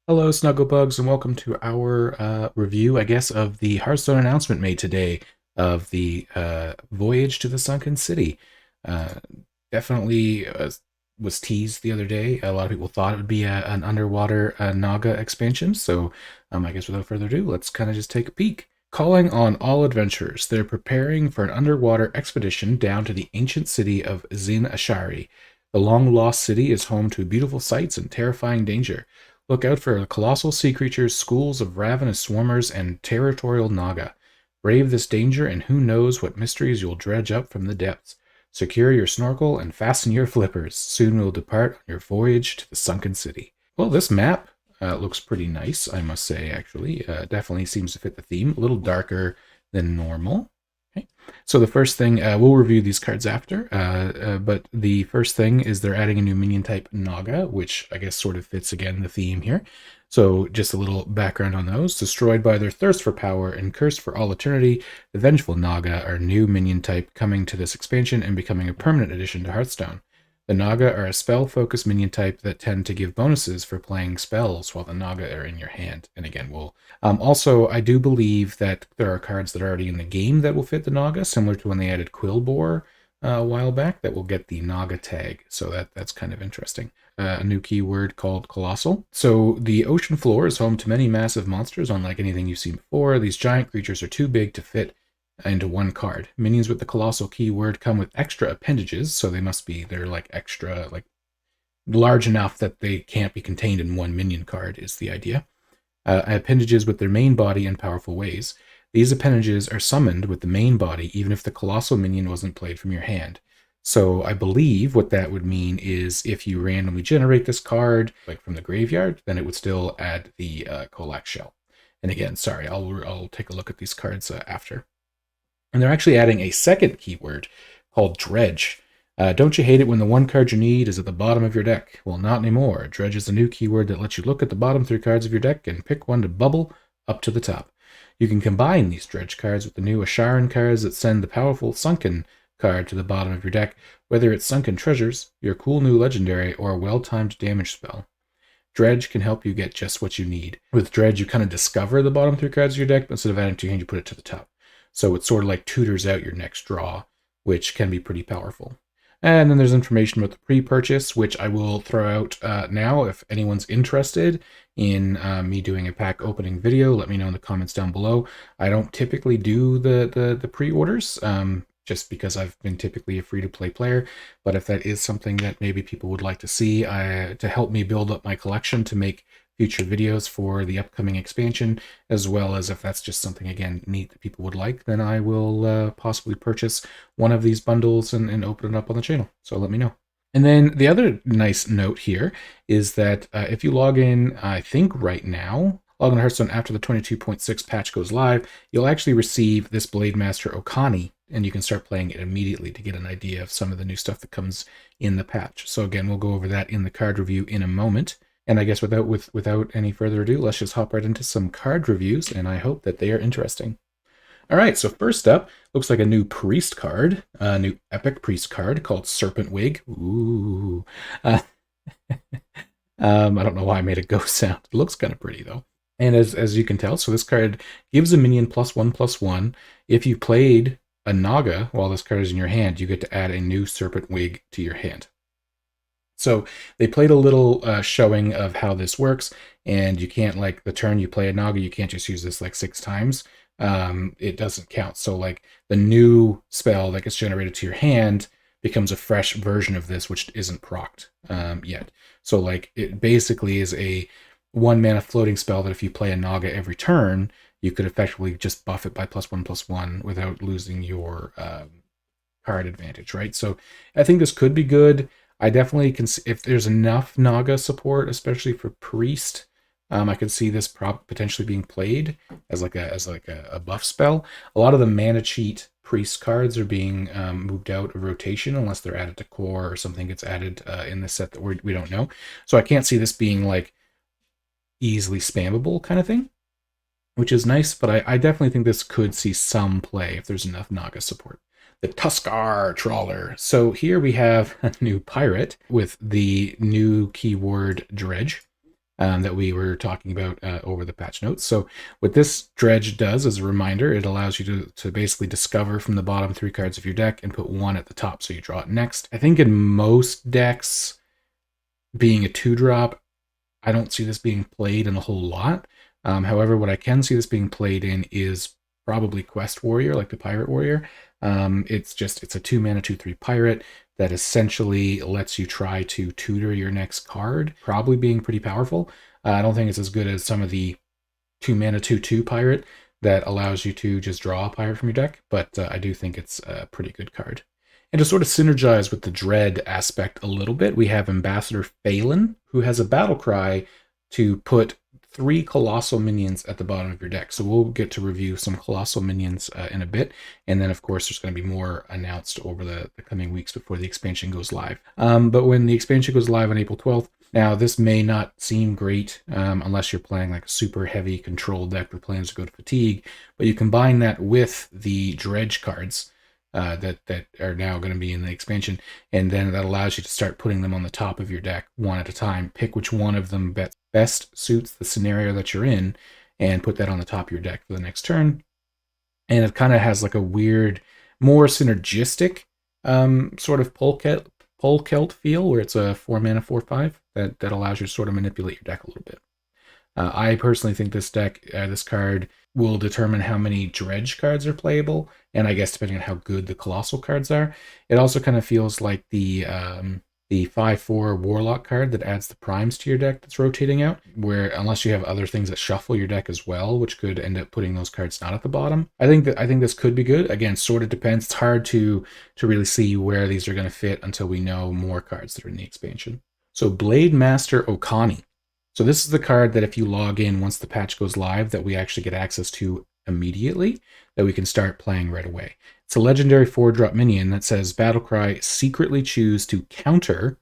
Hello, Snugglebugs, and welcome to our review, I guess, of the Hearthstone announcement made today of the Voyage to the Sunken City. Uh, definitely was teased the other day. A lot of people thought it would be an underwater Naga expansion, so I guess without further ado, let's kind of just take a peek. Calling on all adventurers, they're preparing for an underwater expedition down to the ancient city of Zin Ashari. The long-lost city is home to beautiful sights and terrifying danger. Look out for colossal sea creatures, schools of ravenous swarmers, and territorial naga. Brave this danger, and who knows what mysteries you'll dredge up from the depths. Secure your snorkel and fasten your flippers. Soon we'll depart on your voyage to the sunken city. Well, this map looks pretty nice, I must say, actually. Definitely seems to fit the theme. A little darker than normal. Okay. So the first thing, we'll review these cards after, but the first thing is they're adding a new minion type Naga, which I guess sort of fits, again, the theme here. So just a little background on those. Destroyed by their thirst for power and cursed for all eternity, the Vengeful Naga are a new minion type coming to this expansion and becoming a permanent addition to Hearthstone. The Naga are a spell-focused minion type that tend to give bonuses for playing spells while the Naga are in your hand. And again, we'll... also, I do believe that there are cards that are already in the game that will fit the Naga, similar to when they added Quillbore a while back, that will get the Naga tag. So that's kind of interesting. A new keyword called Colossal. So the ocean floor is home to many massive monsters, unlike anything you've seen before. These giant creatures are too big to fit into one card. Minions with the Colossal keyword come with extra appendages, so they're like extra, like large enough that they can't be contained in one minion card is the idea. Appendages with their main body in powerful ways. These appendages are summoned with the main body even if the Colossal minion wasn't played from your hand. So I believe what that would mean is if you randomly generate this card, like from the graveyard, then it would still add the Colac shell. And again, sorry, I'll take a look at these cards after. And they're actually adding a second keyword called Dredge. Don't you hate it when the one card you need is at the bottom of your deck? Well, not anymore. Dredge is a new keyword that lets you look at the bottom three cards of your deck and pick one to bubble up to the top. You can combine these Dredge cards with the new Asharan cards that send the powerful Sunken card to the bottom of your deck, whether it's Sunken Treasures, your cool new legendary, or a well-timed damage spell. Dredge can help you get just what you need. With Dredge, you kind of discover the bottom three cards of your deck, but instead of adding to your hand, you put it to the top. So it sort of like tutors out your next draw, which can be pretty powerful. And then there's information about the pre-purchase, which I will throw out now. If anyone's interested in me doing a pack opening video, let me know in the comments down below. I don't typically do the pre-orders, just because I've been typically a free-to-play player. But if that is something that maybe people would like to see to help me build up my collection to make future videos for the upcoming expansion, as well as if that's just something, again, neat that people would like, then I will possibly purchase one of these bundles and open it up on the channel. So let me know. And then the other nice note here is that if you log in, I think right now, log in to Hearthstone after the 22.6 patch goes live, you'll actually receive this Blademaster Okani, and you can start playing it immediately to get an idea of some of the new stuff that comes in the patch. So again, we'll go over that in the card review in a moment. And I guess without any further ado, let's just hop right into some card reviews, and I hope that they are interesting. All right, so first up, looks like a new priest card, a new epic priest card called Serpent Wig. Ooh. I don't know why I made a ghost sound. It looks kind of pretty, though. And as you can tell, so this card gives a minion +1/+1. If you played a Naga while this card is in your hand, you get to add a new Serpent Wig to your hand. So they played a little showing of how this works, and you can't, like, the turn you play a Naga, you can't just use this like 6 times. It doesn't count. So like the new spell that gets generated to your hand becomes a fresh version of this, which isn't procced yet. So like it basically is a 1-mana floating spell that if you play a Naga every turn, you could effectively just buff it by +1/+1 without losing your card advantage, right? So I think this could be good. I definitely can see if there's enough Naga support, especially for Priest. I could see this potentially being played as like a buff spell. A lot of the mana cheat Priest cards are being moved out of rotation unless they're added to core or something gets added in the set that we don't know. So I can't see this being like easily spammable kind of thing, which is nice. But I definitely think this could see some play if there's enough Naga support. The Tuskar Trawler. So here we have a new pirate with the new keyword Dredge. that we were talking about over the patch notes. So what this dredge does, as a reminder, it allows you to basically discover from the bottom 3 cards of your deck and put 1 at the top, so you draw it next. I think in most decks, being a 2-drop, I don't see this being played in a whole lot. However, what I can see this being played in is probably Quest Warrior, like the Pirate Warrior. It's a 2-mana 2/3 pirate that essentially lets you try to tutor your next card, probably being pretty powerful. I don't think it's as good as some of the 2-mana 2/2 pirate that allows you to just draw a pirate from your deck, but I do think it's a pretty good card. And to sort of synergize with the dread aspect a little bit, we have Ambassador Phelan, who has a battle cry to put 3 Colossal minions at the bottom of your deck. So we'll get to review some Colossal minions in a bit. And then, of course, there's going to be more announced over the coming weeks before the expansion goes live. But when the expansion goes live on April 12th, now this may not seem great unless you're playing like a super heavy control deck with plans to go to fatigue, but you combine that with the dredge cards that are now going to be in the expansion, and then that allows you to start putting them on the top of your deck one at a time. Pick which one of them best suits the scenario that you're in, and put that on the top of your deck for the next turn. And it kind of has like a weird, more synergistic sort of Polkelt feel, where it's a 4-mana 4/5 that allows you to sort of manipulate your deck a little bit. I personally think this card will determine how many dredge cards are playable, and I guess depending on how good the Colossal cards are. It also kind of feels like the 5/4 Warlock card that adds the primes to your deck that's rotating out, where unless you have other things that shuffle your deck as well, which could end up putting those cards not at the bottom. I think this could be good. Again, sort of depends. It's hard to really see where these are going to fit until we know more cards that are in the expansion. So Blademaster Okani. So this is the card that if you log in once the patch goes live, that we actually get access to immediately, that we can start playing right away. It's a legendary 4-drop minion that says Battlecry, secretly choose to counter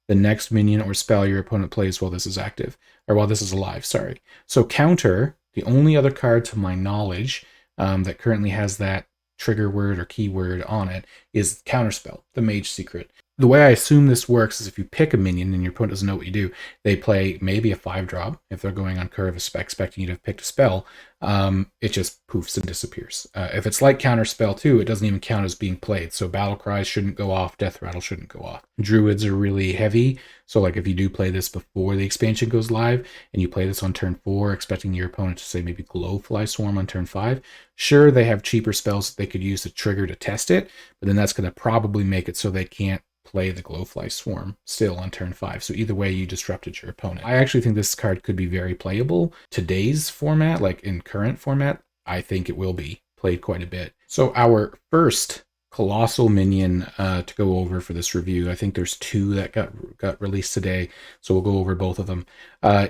the next minion or spell your opponent plays while this is active, or while this is alive, sorry. So counter, the only other card to my knowledge that currently has that trigger word or keyword on it is Counterspell, the Mage Secret. The way I assume this works is if you pick a minion and your opponent doesn't know what you do, they play maybe a 5-drop. If they're going on curve, expecting you to have picked a spell, it just poofs and disappears. If it's like Counterspell too, it doesn't even count as being played. So Battle Cries shouldn't go off, Death Rattle shouldn't go off. Druids are really heavy, so like if you do play this before the expansion goes live, and you play this on turn 4, expecting your opponent to say maybe Glowfly Swarm on turn 5, sure, they have cheaper spells that they could use to trigger to test it, but then that's going to probably make it so they can't play the Glowfly Swarm still on turn 5. So either way, you disrupted your opponent. I actually think this card could be very playable. Today's format, like in current format, I think it will be played quite a bit. So our first Colossal minion to go over for this review, I think there's 2 that got released today, so we'll go over both of them,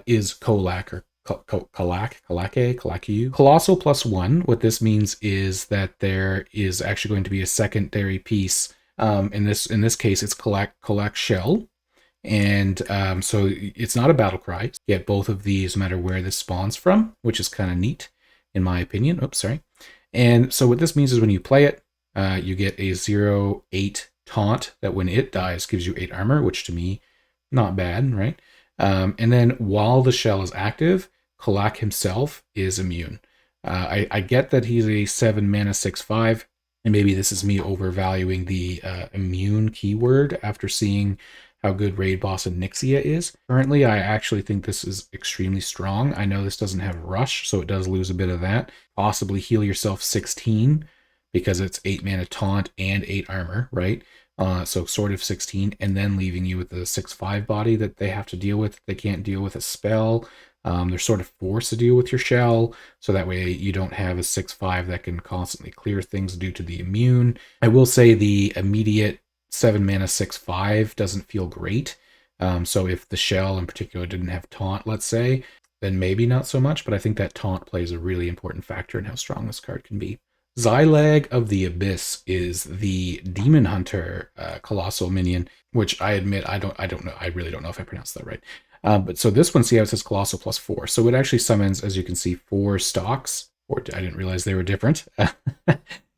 is Kolak, or Kalaku. Colossal +1. What this means is that there is actually going to be a secondary piece. In this case, it's Kolak Shell, and so it's not a battle cry. You get both of these no matter where this spawns from, which is kind of neat, in my opinion. Oops, sorry. And so what this means is when you play it, you get a 0/8 taunt that when it dies gives you 8 armor, which to me, not bad, right? And then while the shell is active, Kolak himself is immune. I get that he's a 7-mana 6/5. And maybe this is me overvaluing the immune keyword after seeing how good Raid Boss and Nixia is. Currently, I actually think this is extremely strong. I know this doesn't have Rush, so it does lose a bit of that. Possibly heal yourself 16, because it's 8-mana taunt and 8 armor, right? So sort of 16, and then leaving you with the 6/5 body that they have to deal with. They can't deal with a spell. They're sort of forced to deal with your shell, so that way you don't have a 6/5 that can constantly clear things due to the immune. I will say the immediate 7-mana 6/5 doesn't feel great. So if the shell in particular didn't have taunt, let's say, then maybe not so much, but I think that taunt plays a really important factor in how strong this card can be. Xylag of the Abyss is the Demon Hunter Colossal minion, which I admit I don't know. I really don't know if I pronounced that right. But so this one, see how it says Colossal +4. So it actually summons, as you can see, 4 stalks. Or I didn't realize they were different.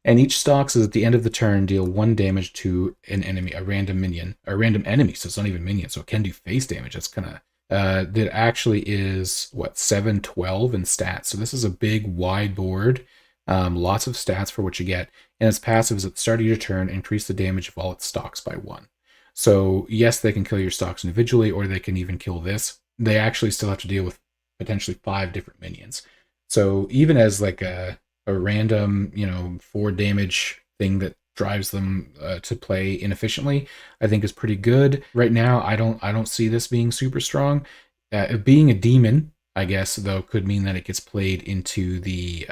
And each stalks is at the end of the turn, deal 1 damage to an enemy, a random minion, a random enemy. So it's not even minion, so it can do face damage. That's kind of that actually is, what, 712 in stats. So this is a big, wide board. Lots of stats for what you get. And its passive is at the start of your turn, increase the damage of all its stocks by 1. So yes, they can kill your stocks individually, or they can even kill this. They actually still have to deal with potentially 5 different minions. So even as like a random, 4 damage thing that drives them to play inefficiently, I think is pretty good. Right now, I don't see this being super strong. Being a demon, I guess, though, could mean that it gets played into the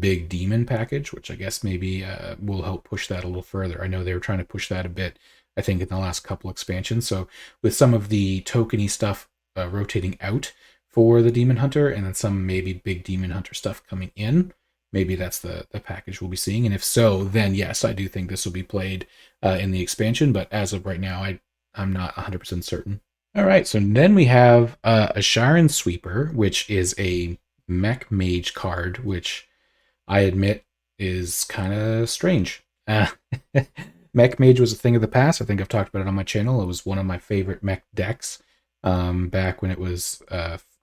big demon package, which I guess maybe will help push that a little further. I know they were trying to push that a bit, I think, in the last couple expansions. So with some of the tokeny stuff rotating out for the Demon Hunter, and then some maybe big Demon Hunter stuff coming in, maybe that's the package we'll be seeing. And if so, then yes, I do think this will be played in the expansion. But as of right now, I'm not 100% certain. All right, so then we have a Shamon Sweeper, which is a mech mage card, which I admit is kind of strange. Mech Mage was a thing of the past. I think I've talked about it on my channel. It was one of my favorite mech decks back when it was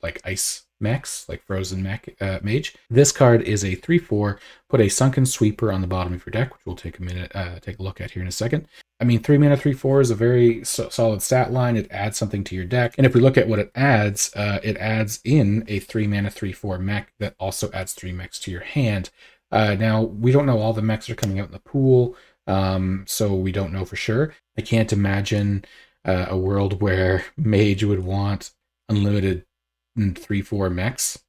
like ice mechs, like frozen mech mage. This card is a 3/4. Put a Sunken Sweeper on the bottom of your deck, which we'll take a look at here in a second. I mean, 3 mana 3/4 is a very solid stat line. It adds something to your deck. And if we look at what it adds in a 3 mana 3/4 mech that also adds 3 mechs to your hand. Now, we don't know all the mechs that are coming out in the pool, so we don't know for sure. I can't imagine a world where Mage would want unlimited 3/4 mechs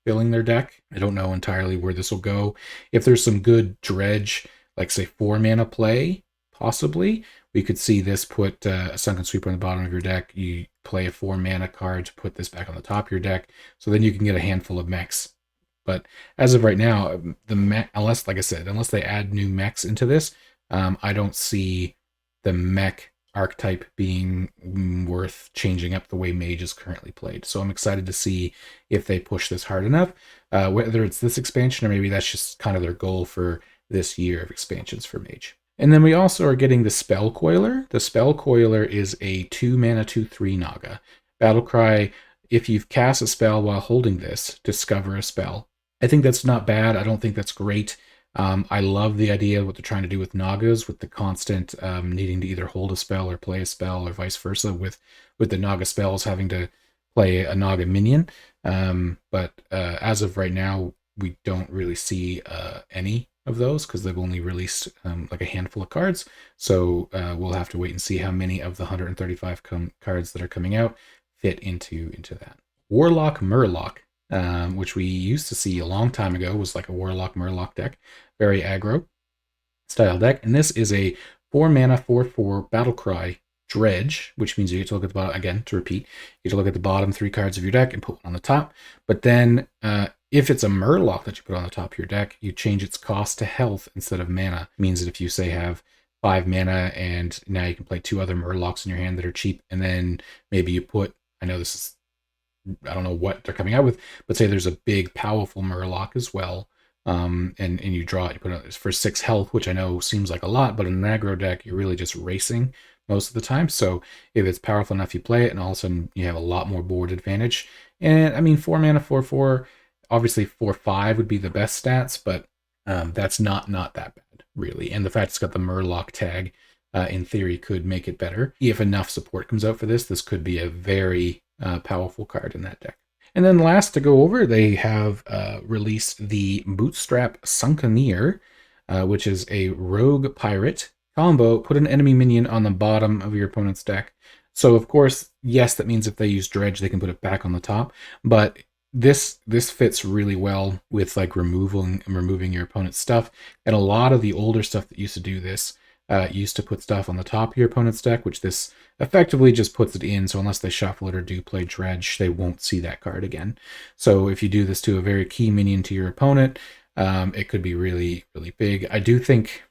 filling their deck. I don't know entirely where this will go. If there's some good dredge, like say 4 mana play, possibly, we could see this put a Sunken Sweeper on the bottom of your deck. You play a 4 mana card to put this back on the top of your deck, so then you can get a handful of mechs. But as of right now, unless, like I said, unless they add new mechs into this, I don't see the mech archetype being worth changing up the way Mage is currently played. So I'm excited to see if they push this hard enough, whether it's this expansion or maybe that's just kind of their goal for this year of expansions for Mage. And then we also are getting the Spell Coiler. The Spell Coiler is a 2 mana 2/3 Naga. Battlecry, if you've cast a spell while holding this, discover a spell. I think that's not bad. I don't think that's great. I love the idea of what they're trying to do with Nagas, with the constant needing to either hold a spell or play a spell, or vice versa, with the Naga spells having to play a Naga minion. But as of right now, we don't really see any of those because they've only released like a handful of cards. So we'll have to wait and see how many of the 135 cards that are coming out fit into that. Warlock Murloc, which we used to see a long time ago, was like a Warlock Murloc deck, very aggro style deck. And this is a 4 mana 4/4 Battlecry Dredge, which means you get to look at the bottom, again, to repeat, you get to look at the bottom 3 cards of your deck and put one on the top. But then if it's a Murloc that you put on the top of your deck, you change its cost to health instead of mana. It means that if you, say, have 5 mana and now you can play 2 other Murlocs in your hand that are cheap, and then maybe you put, I know this is, I don't know what they're coming out with, but say there's a big, powerful Murloc as well, and you draw it, you put it for 6 health, which I know seems like a lot, but in an aggro deck, you're really just racing most of the time. So if it's powerful enough, you play it, and all of a sudden you have a lot more board advantage. And I mean, 4 mana 4/4, obviously 4/5 would be the best stats, but that's not that bad, really. And the fact it's got the Murloc tag, in theory, could make it better. If enough support comes out for this, this could be a very powerful card in that deck. And then last to go over, they have released the Bootstrap Sunconer, which is a rogue pirate combo. Put an enemy minion on the bottom of your opponent's deck. So of course, yes, that means if they use Dredge, they can put it back on the top. But this fits really well with like removing your opponent's stuff. And a lot of the older stuff that used to do this used to put stuff on the top of your opponent's deck, which this effectively just puts it in. So unless they shuffle it or do play Dredge, they won't see that card again. So if you do this to a very key minion to your opponent, it could be really, really big. I do think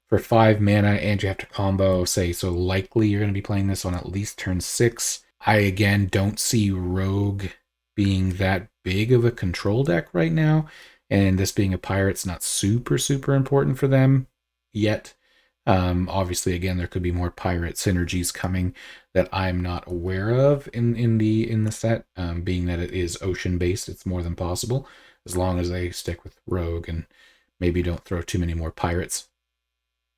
for 5 mana and you have to combo, say, so likely you're going to be playing this on at least turn 6. I, again, don't see Rogue being that big of a control deck right now. And this being a pirate's not super, super important for them yet. Obviously, again, there could be more pirate synergies coming that I'm not aware of in the set. Being that it is ocean based, it's more than possible, as long as they stick with rogue and maybe don't throw too many more pirates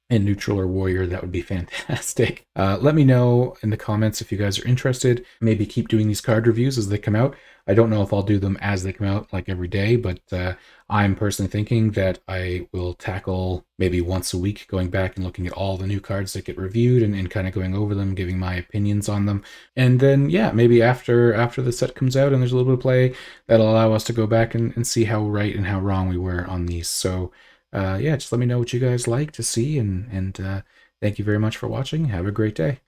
and neutral or warrior. That would be fantastic. Let me know in the comments if you guys are interested. Maybe keep doing these card reviews as they come out. I don't know if I'll do them as they come out, like every day, but I'm personally thinking that I will tackle maybe once a week, going back and looking at all the new cards that get reviewed and kind of going over them, giving my opinions on them. And then, yeah, maybe after the set comes out and there's a little bit of play, that'll allow us to go back and see how right and how wrong we were on these. So yeah, just let me know what you guys like to see, and thank you very much for watching. Have a great day.